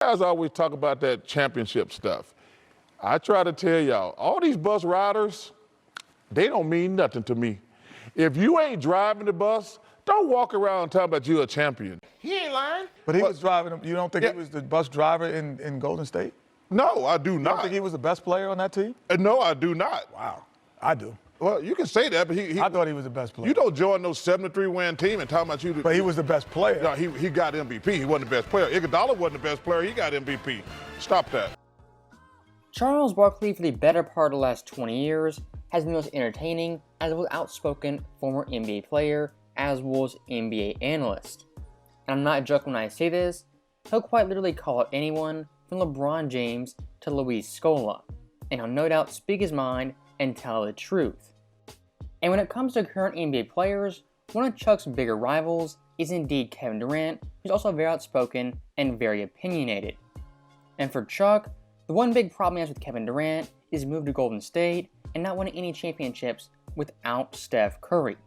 Guys always talk about that championship stuff. I try to tell y'all, all these bus riders, they don't mean nothing to me. If you ain't driving the bus, don't walk around talking about you a champion. He ain't lying. But he was driving. You don't think Yeah. he was the bus driver in Golden State? No, I do You not. don't think he was the best player on that team? No, I do not. Wow, I do. Well, you can say that, but I thought he was the best player. you don't join no 73-win team and talk about you. But he was the best player. No, he got MVP. He wasn't the best player. Iguodala wasn't the best player. He got MVP. Stop that. Charles Barkley, for the better part of the last 20 years, has been the most entertaining as well as outspoken former NBA player as well as NBA analyst. And I'm not joking when I say this, he'll quite literally call out anyone from LeBron James to Luis Scola, and he'll no doubt speak his mind and tell the truth. And when it comes to current NBA players, one of Chuck's bigger rivals is indeed Kevin Durant, who's also very outspoken and very opinionated. And for Chuck, the one big problem he has with Kevin Durant is move to Golden State and not winning any championships without Steph Curry.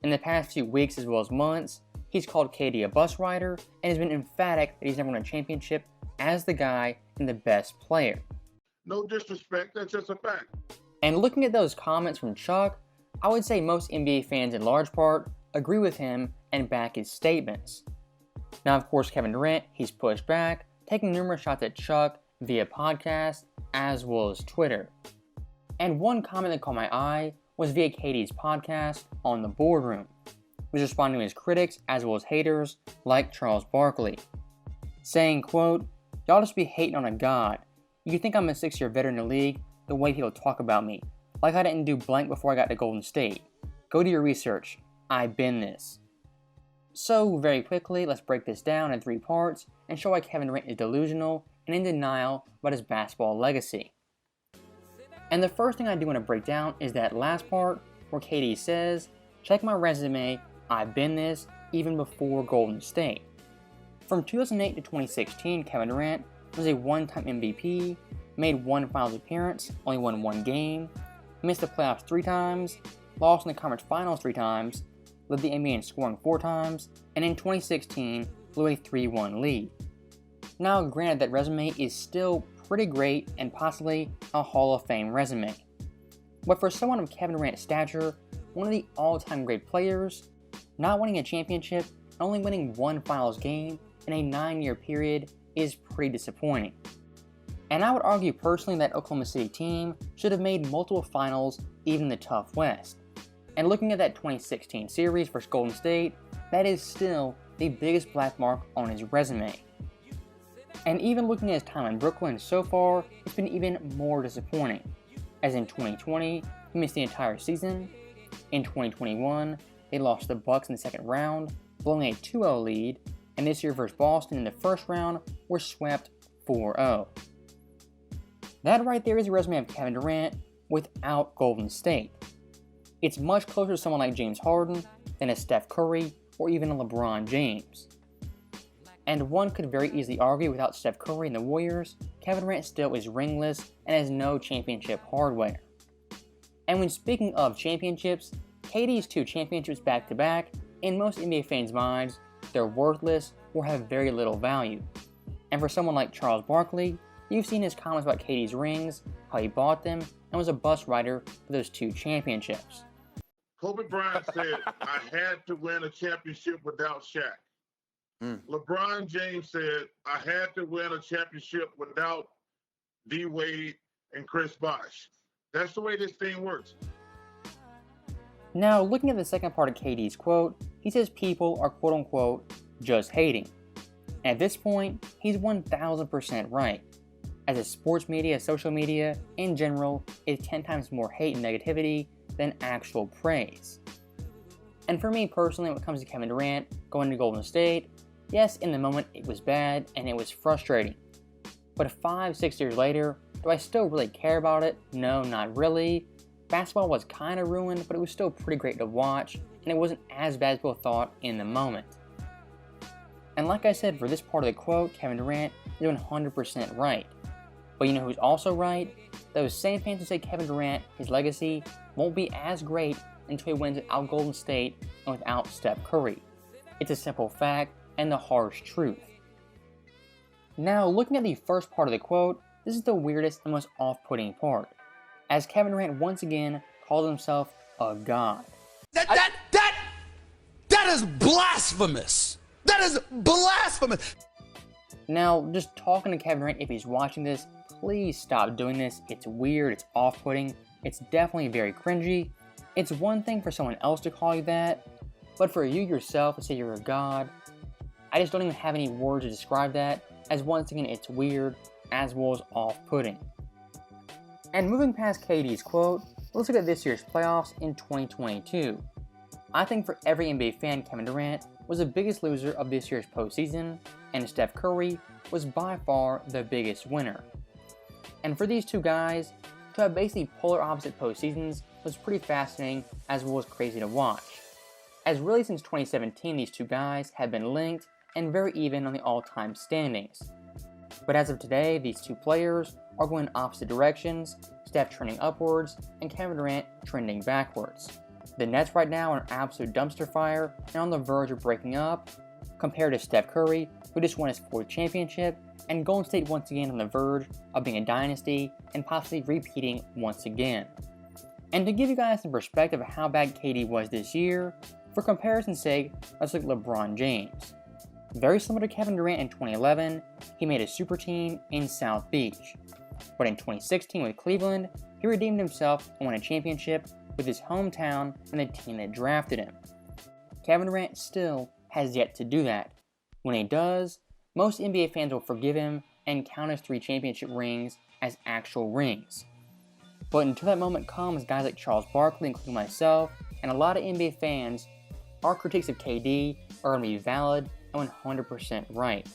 In the past few weeks as well as months, he's called KD a bus rider and has been emphatic that he's never won a championship as the guy and the best player. No disrespect, that's just a fact. And looking at those comments from Chuck, I would say most NBA fans in large part agree with him and back his statements. Now, of course, Kevin Durant, he's pushed back, taking numerous shots at Chuck via podcast as well as Twitter. And one comment that caught my eye was via KD's podcast on The Boardroom. He was responding to his critics as well as haters like Charles Barkley, saying, quote, "Y'all just be hating on a god. You think I'm a 6-year veteran in the league the way people talk about me. Like I didn't do blank before I got to Golden State. Go do your research. I've been this." So, very quickly, let's break this down in 3 parts and show why Kevin Durant is delusional and in denial about his basketball legacy. And the first thing I do want to break down is that last part where KD says, "Check my resume, I've been this even before Golden State." From 2008 to 2016, Kevin Durant was a 1-time MVP, made 1 finals appearance, only won 1 game, missed the playoffs 3 times, lost in the conference finals 3 times, led the NBA in scoring 4 times, and in 2016 blew a 3-1 lead. Now, granted, that resume is still pretty great and possibly a Hall of Fame resume. But for someone of Kevin Durant's stature, one of the all-time great players, not winning a championship and only winning 1 finals game in a 9-year period is pretty disappointing. And I would argue personally that Oklahoma City team should have made multiple finals even in the tough West. And looking at that 2016 series versus Golden State, that is still the biggest black mark on his resume. And even looking at his time in Brooklyn so far, it's been even more disappointing. As in 2020, he missed the entire season. In 2021, they lost the Bucks in the second round, blowing a 2-0 lead, and this year versus Boston in the first round were swept 4-0. That right there is a resume of Kevin Durant without Golden State. It's much closer to someone like James Harden than a Steph Curry or even a LeBron James. And one could very easily argue without Steph Curry and the Warriors, Kevin Durant still is ringless and has no championship hardware. And when speaking of championships, KD's 2 championships back-to-back, in most NBA fans' minds, they're worthless or have very little value. And for someone like Charles Barkley, you've seen his comments about KD's rings, how he bought them, and was a bus rider for those 2 championships. Kobe Bryant said, "I had to win a championship without Shaq." LeBron James said, "I had to win a championship without D. Wade and Chris Bosh." That's the way this thing works. Now, looking at the second part of KD's quote, he says people are quote-unquote just hating. And at this point, he's 1000% right, as a sports media, social media, in general, is 10 times more hate and negativity than actual praise. And for me personally, when it comes to Kevin Durant going to Golden State, yes, in the moment it was bad and it was frustrating. But 5-6 years later, do I still really care about it? No, not really. Basketball was kind of ruined, but it was still pretty great to watch, and it wasn't as bad as people thought in the moment. And like I said, for this part of the quote, Kevin Durant is 100% right. But you know who's also right? Those same fans who say Kevin Durant, his legacy, won't be as great until he wins without Golden State and without Steph Curry. It's a simple fact and the harsh truth. Now, looking at the first part of the quote, this is the weirdest and most off-putting part, as Kevin Durant once again calls himself a god. That is blasphemous! That is blasphemous! Now, just talking to Kevin Durant, if he's watching this, please stop doing this. It's weird, it's off-putting, it's definitely very cringy. It's one thing for someone else to call you that, but for you yourself to say you're a god, I just don't even have any words to describe that, as once again it's weird, as well as off-putting. And moving past KD's quote, let's look at this year's playoffs in 2022. I think for every NBA fan, Kevin Durant was the biggest loser of this year's postseason, and Steph Curry was by far the biggest winner. And for these two guys, to have basically polar opposite postseasons was pretty fascinating as well as crazy to watch. As really since 2017 these two guys have been linked and very even on the all-time standings. But as of today, these two players are going in opposite directions, Steph trending upwards and Kevin Durant trending backwards. The Nets right now are an absolute dumpster fire and on the verge of breaking up, compared to Steph Curry, who just won his 4th championship, and Golden State once again on the verge of being a dynasty and possibly repeating once again. And to give you guys some perspective of how bad KD was this year, for comparison's sake, let's look at LeBron James. Very similar to Kevin Durant in 2011, he made a super team in South Beach. But in 2016 with Cleveland, he redeemed himself and won a championship with his hometown and the team that drafted him. Kevin Durant still has yet to do that. When he does, most NBA fans will forgive him and count his 3 championship rings as actual rings. But until that moment comes, guys like Charles Barkley, including myself, and a lot of NBA fans, our critiques of KD are going to be valid and 100% right.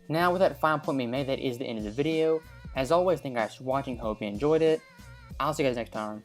Now, with that final point being made, that is the end of the video. As always, thank you guys for watching, hope you enjoyed it. I'll see you guys next time.